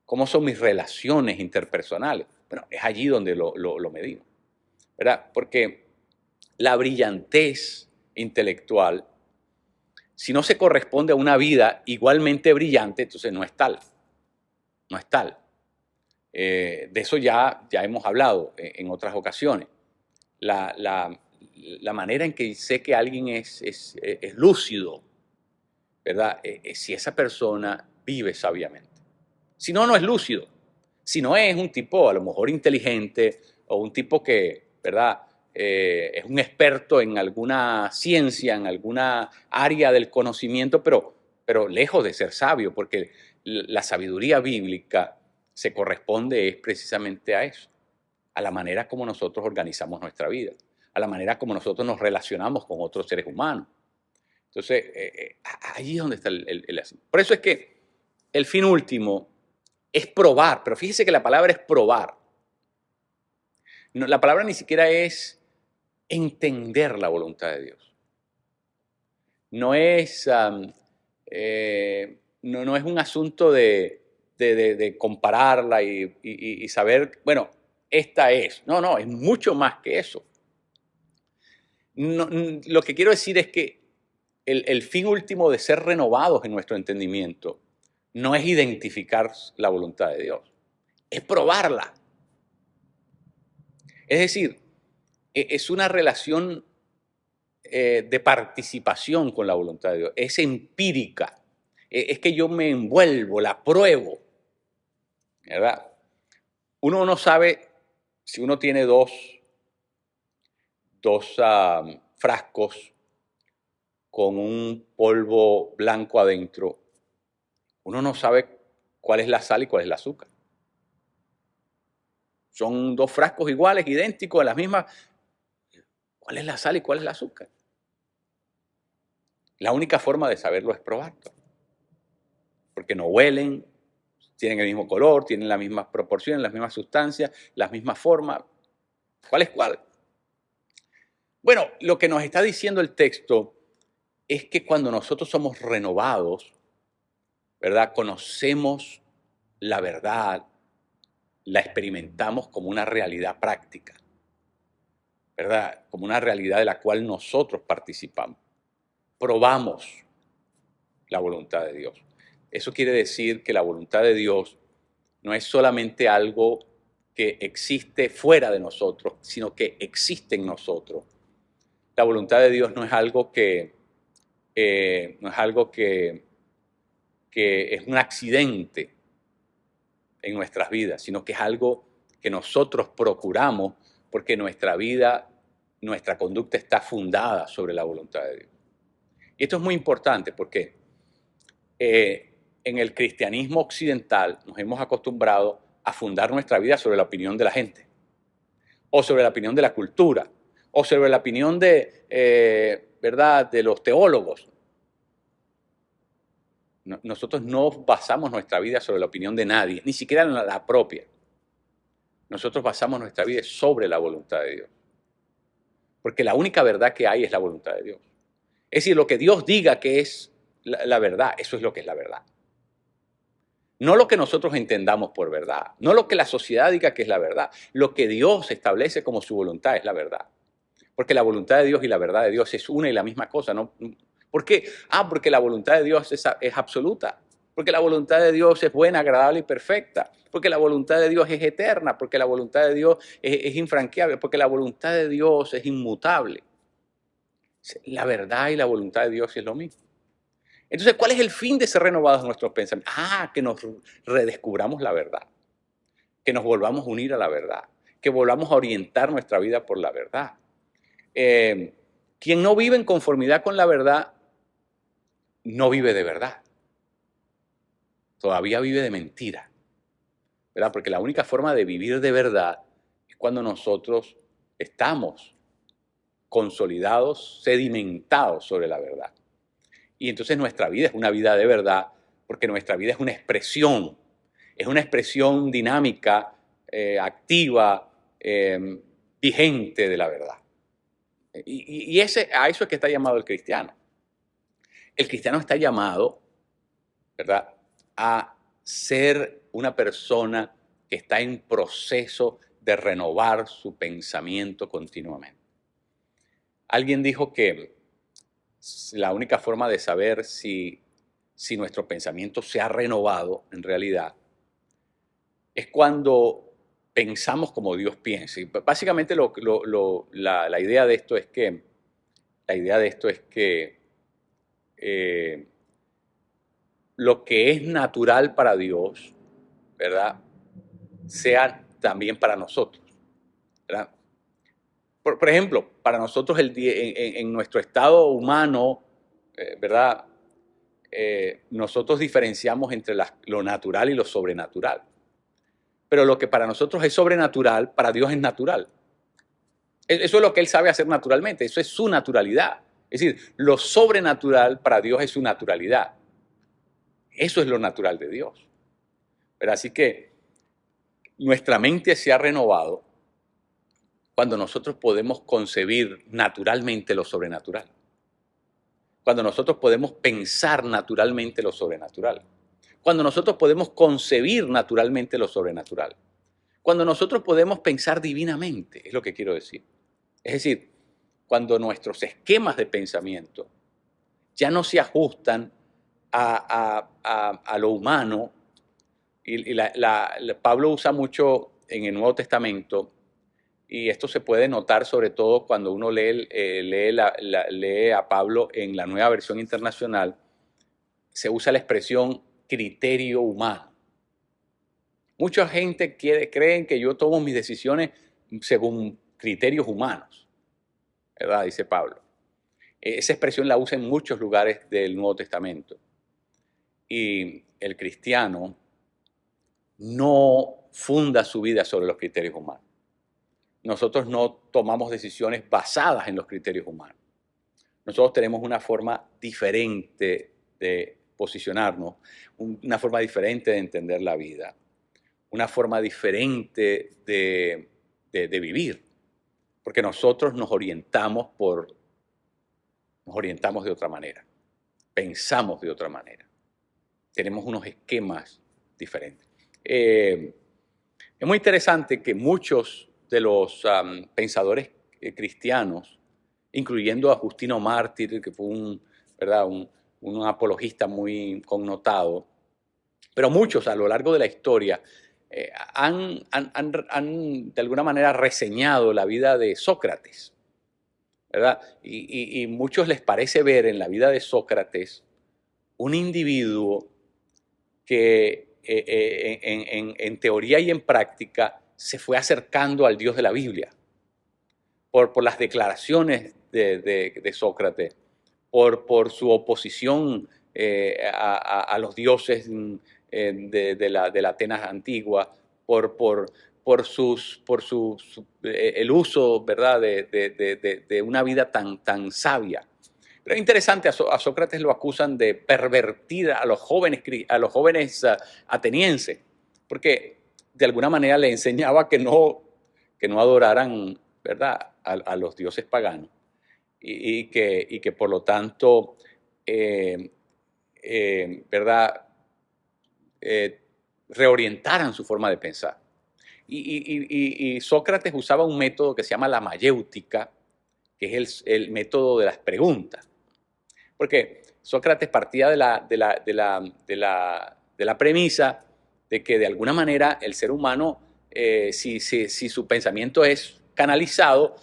S1: cómo son mis relaciones interpersonales. Bueno, es allí donde lo medimos, ¿verdad? Porque la brillantez intelectual, si no se corresponde a una vida igualmente brillante, entonces no es tal. No es tal. De eso ya hemos hablado en otras ocasiones. La manera en que sé que alguien es lúcido, ¿verdad? Si esa persona vive sabiamente. Si no, no es lúcido. Si no es un tipo a lo mejor inteligente o un tipo que, ¿verdad? Es un experto en alguna ciencia, en alguna área del conocimiento, pero lejos de ser sabio, porque la sabiduría bíblica se corresponde es precisamente a eso, a la manera como nosotros organizamos nuestra vida, a la manera como nosotros nos relacionamos con otros seres humanos. Entonces, ahí es donde está el asunto. Por eso es que el fin último es probar, pero fíjese que la palabra es probar. No, la palabra ni siquiera es entender la voluntad de Dios. No es, no es un asunto de compararla y saber, bueno, esta es. No, es mucho más que eso. No, lo que quiero decir es que el fin último de ser renovados en nuestro entendimiento no es identificar la voluntad de Dios, es probarla. Es decir, es una relación de participación con la voluntad de Dios, es empírica, es que yo me envuelvo, la pruebo, ¿verdad? Uno no sabe si uno tiene dos frascos con un polvo blanco adentro, uno no sabe cuál es la sal y cuál es el azúcar. Son dos frascos iguales, idénticos, de las mismas. ¿Cuál es la sal y cuál es el azúcar? La única forma de saberlo es probarlo. Porque no huelen, tienen el mismo color, tienen las mismas proporciones, las mismas sustancias, las mismas formas. ¿Cuál es cuál? Bueno, lo que nos está diciendo el texto es que cuando nosotros somos renovados, ¿verdad? Conocemos la verdad, la experimentamos como una realidad práctica, ¿verdad? Como una realidad de la cual nosotros participamos. Probamos la voluntad de Dios. Eso quiere decir que la voluntad de Dios no es solamente algo que existe fuera de nosotros, sino que existe en nosotros. La voluntad de Dios no es algo que es un accidente en nuestras vidas, sino que es algo que nosotros procuramos porque nuestra vida, nuestra conducta está fundada sobre la voluntad de Dios. Y esto es muy importante porque en el cristianismo occidental nos hemos acostumbrado a fundar nuestra vida sobre la opinión de la gente, o sobre la opinión de la cultura, o sobre la opinión ¿verdad?, de los teólogos. Nosotros no basamos nuestra vida sobre la opinión de nadie, ni siquiera en la propia. Nosotros basamos nuestra vida sobre la voluntad de Dios. Porque la única verdad que hay es la voluntad de Dios. Es decir, lo que Dios diga que es la verdad, eso es lo que es la verdad. No lo que nosotros entendamos por verdad, no lo que la sociedad diga que es la verdad. Lo que Dios establece como su voluntad es la verdad. Porque la voluntad de Dios y la verdad de Dios es una y la misma cosa, ¿no? ¿Por qué? Porque la voluntad de Dios es absoluta. Porque la voluntad de Dios es buena, agradable y perfecta. Porque la voluntad de Dios es eterna. Porque la voluntad de Dios es infranqueable. Porque la voluntad de Dios es inmutable. La verdad y la voluntad de Dios es lo mismo. Entonces, ¿cuál es el fin de ser renovados en nuestros pensamientos? Que nos redescubramos la verdad. Que nos volvamos a unir a la verdad. Que volvamos a orientar nuestra vida por la verdad. Quien no vive en conformidad con la verdad, no vive de verdad. Todavía vive de mentira, ¿verdad? Porque la única forma de vivir de verdad es cuando nosotros estamos consolidados, sedimentados sobre la verdad. Y entonces nuestra vida es una vida de verdad, porque nuestra vida es una expresión dinámica, activa, vigente de la verdad. Y a eso es que está llamado el cristiano. El cristiano está llamado, ¿verdad?, a ser una persona que está en proceso de renovar su pensamiento continuamente. Alguien dijo que la única forma de saber si nuestro pensamiento se ha renovado en realidad es cuando pensamos como Dios piensa. Y básicamente la idea de esto es que lo que es natural para Dios, ¿verdad?, sea también para nosotros, ¿verdad? Por ejemplo, para nosotros en nuestro estado humano, ¿verdad?, nosotros diferenciamos entre lo natural y lo sobrenatural. Pero lo que para nosotros es sobrenatural, para Dios es natural. Eso es lo que Él sabe hacer naturalmente, eso es su naturalidad. Es decir, lo sobrenatural para Dios es su naturalidad. Eso es lo natural de Dios. Pero así que nuestra mente se ha renovado cuando nosotros podemos concebir naturalmente lo sobrenatural. Cuando nosotros podemos pensar naturalmente lo sobrenatural. Cuando nosotros podemos concebir naturalmente lo sobrenatural. Cuando nosotros podemos pensar divinamente, es lo que quiero decir. Es decir, cuando nuestros esquemas de pensamiento ya no se ajustan a lo humano. Y Pablo usa mucho en el Nuevo Testamento, y esto se puede notar sobre todo cuando uno lee a Pablo en la Nueva Versión Internacional, se usa la expresión criterio humano. Mucha gente creen que yo tomo mis decisiones según criterios humanos, ¿verdad?, dice Pablo. Esa expresión la usa en muchos lugares del Nuevo Testamento. Y el cristiano no funda su vida sobre los criterios humanos. Nosotros no tomamos decisiones basadas en los criterios humanos. Nosotros tenemos una forma diferente de posicionarnos, una forma diferente de entender la vida, una forma diferente de vivir, porque nosotros nos orientamos de otra manera, pensamos de otra manera, tenemos unos esquemas diferentes. Es muy interesante que muchos de los pensadores cristianos, incluyendo a Justino Mártir, que fue un apologista muy connotado, pero muchos a lo largo de la historia han de alguna manera reseñado la vida de Sócrates, ¿verdad? Y muchos les parece ver en la vida de Sócrates un individuo que en teoría y en práctica se fue acercando al Dios de la Biblia por las declaraciones de Sócrates, por su oposición a los dioses de la Atenas antigua, por el uso, ¿verdad?, de una vida tan sabia. Pero es interesante, a Sócrates lo acusan de pervertir a los jóvenes atenienses, porque de alguna manera le enseñaba que no adoraran, ¿verdad?, a los dioses paganos y que por lo tanto, ¿verdad?, eh, reorientaran su forma de pensar. Y Sócrates usaba un método que se llama la mayéutica, que es el método de las preguntas. Porque Sócrates partía de la premisa de que de alguna manera el ser humano, si su pensamiento es canalizado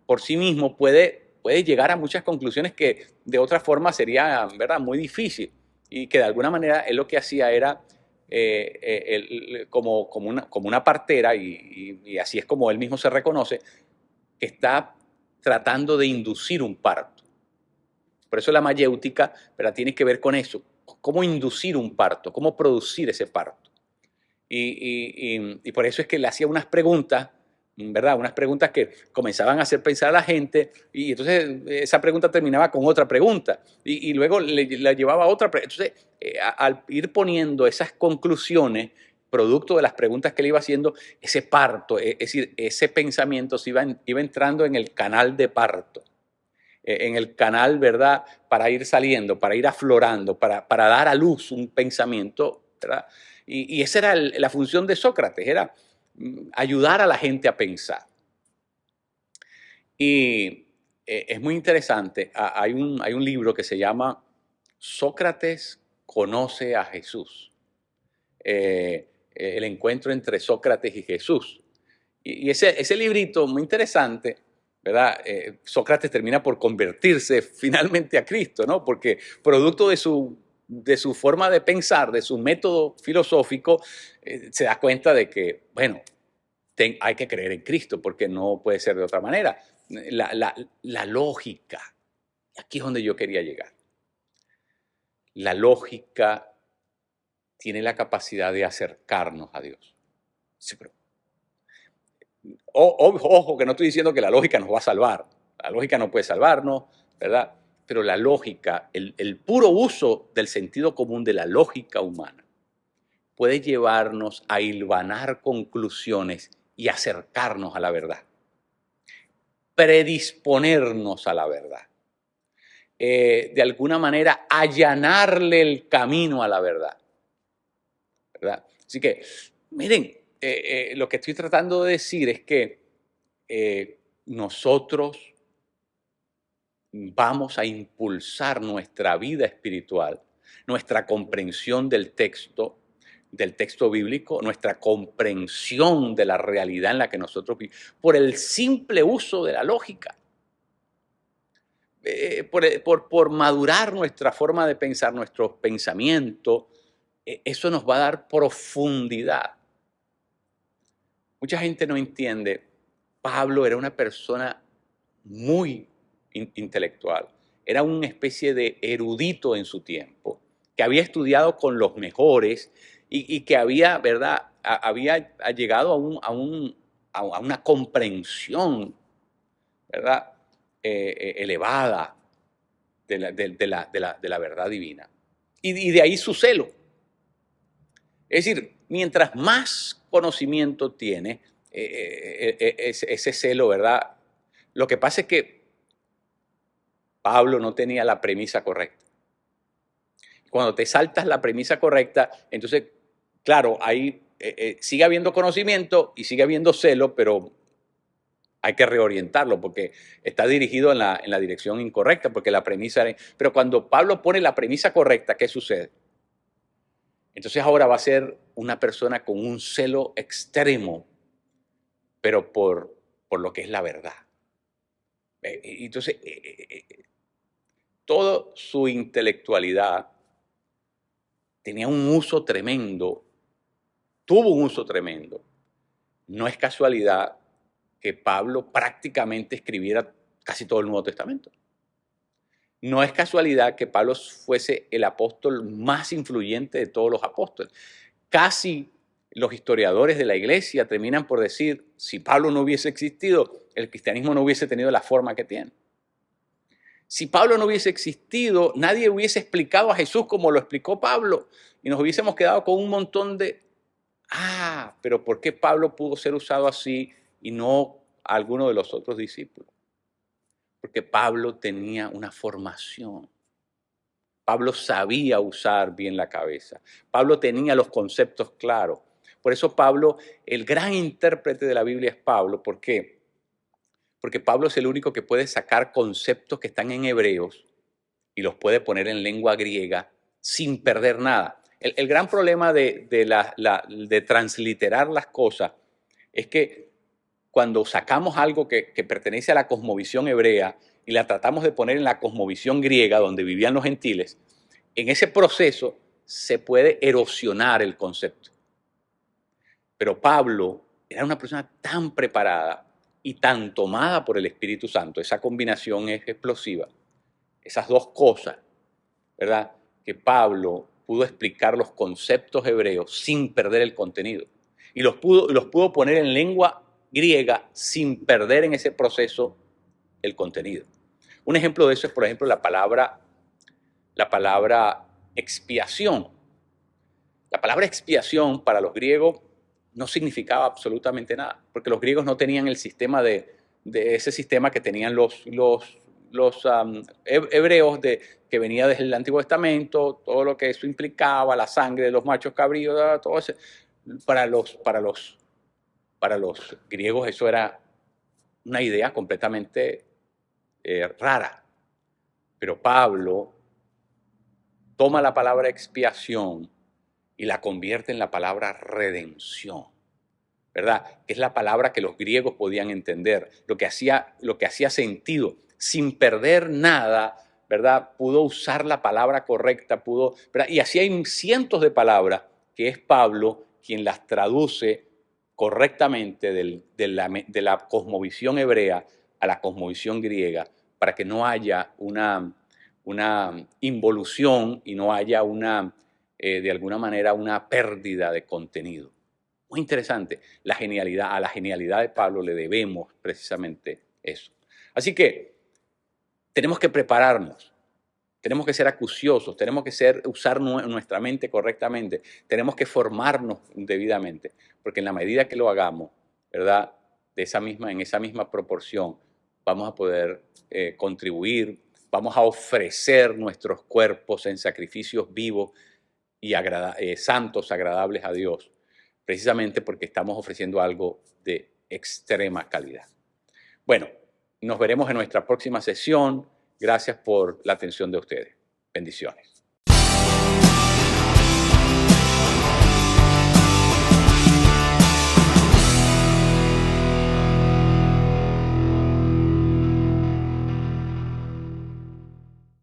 S1: por sí mismo, puede llegar a muchas conclusiones que de otra forma sería, ¿verdad?, muy difícil. Y que de alguna manera él lo que hacía era, como una partera, y así es como él mismo se reconoce, que está tratando de inducir un parto. Por eso la mayéutica, ¿verdad?, tiene que ver con eso, cómo inducir un parto, cómo producir ese parto. Y por eso es que le hacía unas preguntas, ¿verdad?, unas preguntas que comenzaban a hacer pensar a la gente, y entonces esa pregunta terminaba con otra pregunta, y luego la llevaba a otra pregunta. Entonces, al ir poniendo esas conclusiones, producto de las preguntas que le iba haciendo, ese parto, es decir, ese pensamiento se iba entrando en el canal de parto, en el canal, ¿verdad?, para ir saliendo, para ir aflorando, para dar a luz un pensamiento, ¿verdad? Y esa era la función de Sócrates, era ayudar a la gente a pensar. Y es muy interesante, hay un libro que se llama Sócrates conoce a Jesús, el encuentro entre Sócrates y Jesús. Y ese librito, muy interesante, ¿verdad? Sócrates termina por convertirse finalmente a Cristo, ¿no? Porque producto de su forma de pensar, de su método filosófico, se da cuenta de que, bueno, hay que creer en Cristo porque no puede ser de otra manera. La lógica, aquí es donde yo quería llegar. La lógica tiene la capacidad de acercarnos a Dios. Sí, pero ojo, que no estoy diciendo que la lógica nos va a salvar. La lógica no puede salvarnos, ¿verdad? Pero la lógica, el puro uso del sentido común de la lógica humana, puede llevarnos a hilvanar conclusiones y acercarnos a la verdad. Predisponernos a la verdad. De alguna manera, allanarle el camino a la verdad, ¿verdad? Así que, miren, lo que estoy tratando de decir es que nosotros vamos a impulsar nuestra vida espiritual, nuestra comprensión del texto bíblico, nuestra comprensión de la realidad en la que nosotros vivimos, por el simple uso de la lógica, por madurar nuestra forma de pensar, nuestros pensamientos. Eso nos va a dar profundidad. Mucha gente no entiende. Pablo era una persona muy intelectual. Era una especie de erudito en su tiempo, que había estudiado con los mejores y que había, ¿verdad?, había llegado a una comprensión, ¿verdad?, elevada de la verdad divina. Y de ahí su celo. Es decir, mientras más conocimiento tiene, ese celo, ¿verdad? Lo que pasa es que Pablo no tenía la premisa correcta. Cuando te saltas la premisa correcta, entonces, claro, ahí sigue habiendo conocimiento y sigue habiendo celo, pero hay que reorientarlo porque está dirigido en la dirección incorrecta, porque la premisa era... Pero cuando Pablo pone la premisa correcta, ¿qué sucede? Entonces ahora va a ser una persona con un celo extremo, pero por lo que es la verdad. Entonces, toda su intelectualidad tenía un uso tremendo, tuvo un uso tremendo. No es casualidad que Pablo prácticamente escribiera casi todo el Nuevo Testamento. No es casualidad que Pablo fuese el apóstol más influyente de todos los apóstoles. Casi los historiadores de la iglesia terminan por decir, si Pablo no hubiese existido, el cristianismo no hubiese tenido la forma que tiene. Si Pablo no hubiese existido, nadie hubiese explicado a Jesús como lo explicó Pablo y nos hubiésemos quedado con un montón de, pero ¿por qué Pablo pudo ser usado así y no alguno de los otros discípulos? Porque Pablo tenía una formación. Pablo sabía usar bien la cabeza. Pablo tenía los conceptos claros. Por eso Pablo, el gran intérprete de la Biblia es Pablo. ¿Por qué? Porque Pablo es el único que puede sacar conceptos que están en hebreos y los puede poner en lengua griega sin perder nada. El gran problema de transliterar las cosas es que cuando sacamos algo que pertenece a la cosmovisión hebrea y la tratamos de poner en la cosmovisión griega, donde vivían los gentiles, en ese proceso se puede erosionar el concepto. Pero Pablo era una persona tan preparada y tan tomada por el Espíritu Santo, esa combinación es explosiva, esas dos cosas, ¿verdad? Que Pablo pudo explicar los conceptos hebreos sin perder el contenido. Y los pudo poner en lengua griega sin perder en ese proceso el contenido. Un ejemplo de eso es, por ejemplo, la palabra expiación. La palabra expiación para los griegos no significaba absolutamente nada, porque los griegos no tenían el sistema de ese sistema que tenían los hebreos que venía desde el Antiguo Testamento, todo lo que eso implicaba, la sangre de los machos cabríos, todo eso. Para los griegos eso era una idea completamente rara. Pero Pablo toma la palabra expiación y la convierte en la palabra redención, ¿verdad? Es la palabra que los griegos podían entender, lo que hacía sentido, sin perder nada, ¿verdad? Pudo usar la palabra correcta, ¿verdad? Y así hay cientos de palabras que es Pablo quien las traduce correctamente de la cosmovisión hebrea a la cosmovisión griega, para que no haya una involución y no haya de alguna manera una pérdida de contenido. Muy interesante. A la genialidad de Pablo le debemos precisamente eso. Así que tenemos que prepararnos, tenemos que ser acuciosos, tenemos que usar nuestra mente correctamente, tenemos que formarnos debidamente, porque en la medida que lo hagamos, ¿verdad? En esa misma proporción, vamos a poder contribuir, vamos a ofrecer nuestros cuerpos en sacrificios vivos y santos, agradables a Dios, precisamente porque estamos ofreciendo algo de extrema calidad. Bueno, nos veremos en nuestra próxima sesión. Gracias por la atención de ustedes. Bendiciones.